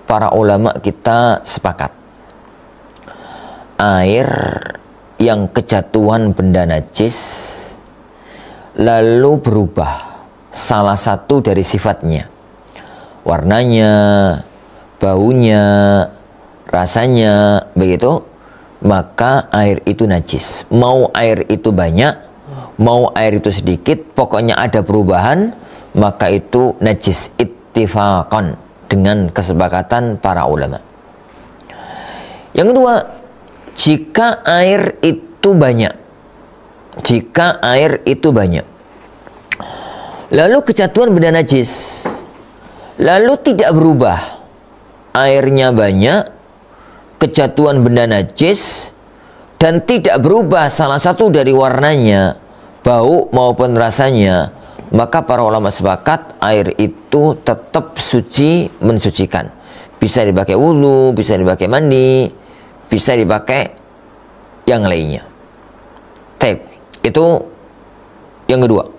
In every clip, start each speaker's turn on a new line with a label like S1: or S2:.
S1: para ulama kita sepakat, air yang kejatuhan benda najis lalu berubah salah satu dari sifatnya, warnanya, baunya, rasanya, begitu, maka air itu najis. Mau air itu banyak, mau air itu sedikit, pokoknya ada perubahan, maka itu najis ittifaqan, dengan kesepakatan para ulama. Yang kedua, jika air itu banyak, lalu kejatuhan benda najis, lalu tidak berubah, airnya banyak, kejatuhan benda najis, dan tidak berubah salah satu dari warnanya, bau maupun rasanya, maka para ulama sepakat air itu tetap suci, mensucikan. Bisa dipakai wudhu, bisa dipakai mandi, bisa dipakai yang lainnya. Itu yang kedua.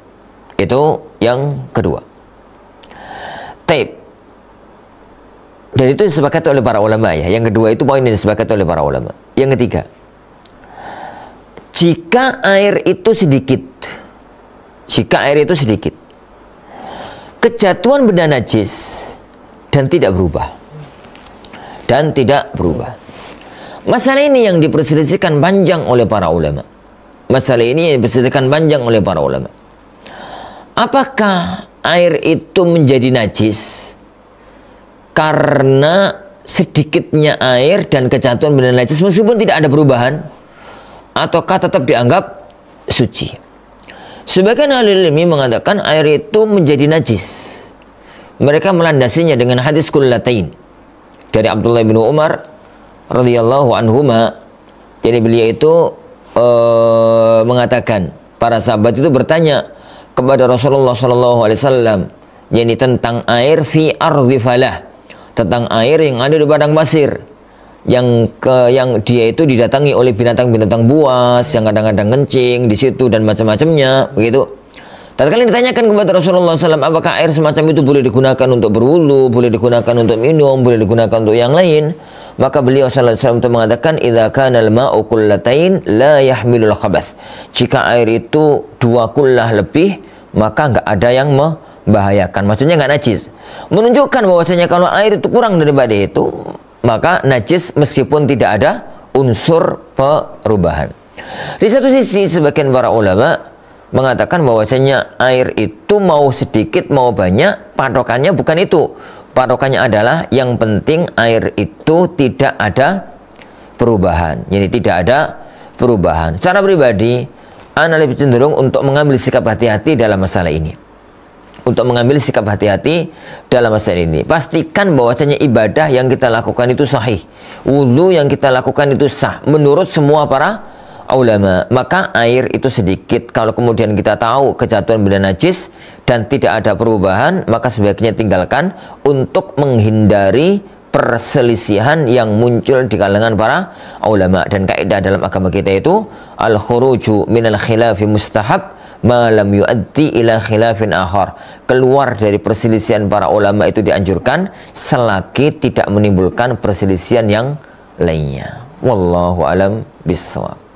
S1: Dan itu disepakati oleh para ulama ya. Yang kedua itu poin yang disepakati oleh para ulama. Yang ketiga, jika air itu sedikit, kejatuhan benda najis dan tidak berubah. Masalah ini yang diperselisihkan panjang oleh para ulama. Apakah air itu menjadi najis karena sedikitnya air dan kejatuhan benda najis meskipun tidak ada perubahan, ataukah tetap dianggap suci? Sebagian ahli ilmu mengatakan air itu menjadi najis. Mereka melandasinya dengan hadis kullatain dari Abdullah bin Umar radhiyallahu anhuma. Jadi beliau itu mengatakan, para sahabat itu bertanya kepada Rasulullah sallallahu alaihi wasallam, yakni tentang air fi ardhi falah, tentang air yang ada di padang pasir, yang dia itu didatangi oleh binatang-binatang buas yang kadang-kadang kencing di situ dan macam-macamnya, begitu. Tatkala ditanyakan kepada Rasulullah SAW, apakah air semacam itu boleh digunakan untuk berwudu, boleh digunakan untuk minum, boleh digunakan untuk yang lain, maka beliau SAW itu mengatakan, idza kana al-ma'u qullatain la yahmilul khabath. Jika air itu 2 kullah lebih, maka enggak ada yang membahayakan. Maksudnya enggak najis. Menunjukkan bahwasanya kalau air itu kurang daripada itu, maka najis meskipun tidak ada unsur perubahan. Di satu sisi sebagian para ulama mengatakan bahwasanya air itu mau sedikit mau banyak, patokannya bukan itu. Patokannya adalah yang penting air itu tidak ada perubahan. Jadi tidak ada perubahan. Secara pribadi, ana lebih cenderung untuk mengambil sikap hati-hati dalam masalah ini. Pastikan bahwasanya ibadah yang kita lakukan itu sahih. Wudu yang kita lakukan itu sah menurut semua para ulama. Maka air itu sedikit, kalau kemudian kita tahu kejatuhan benda najis dan tidak ada perubahan, maka sebaiknya tinggalkan untuk menghindari perselisihan yang muncul di kalangan para ulama. Dan kaidah dalam agama kita itu al-khuruju minal khilafi mustahab ma lam yuaddi ila khilafin akhar. Keluar dari perselisihan para ulama itu dianjurkan selagi tidak menimbulkan perselisihan yang lainnya. Wallahu alam bissawab.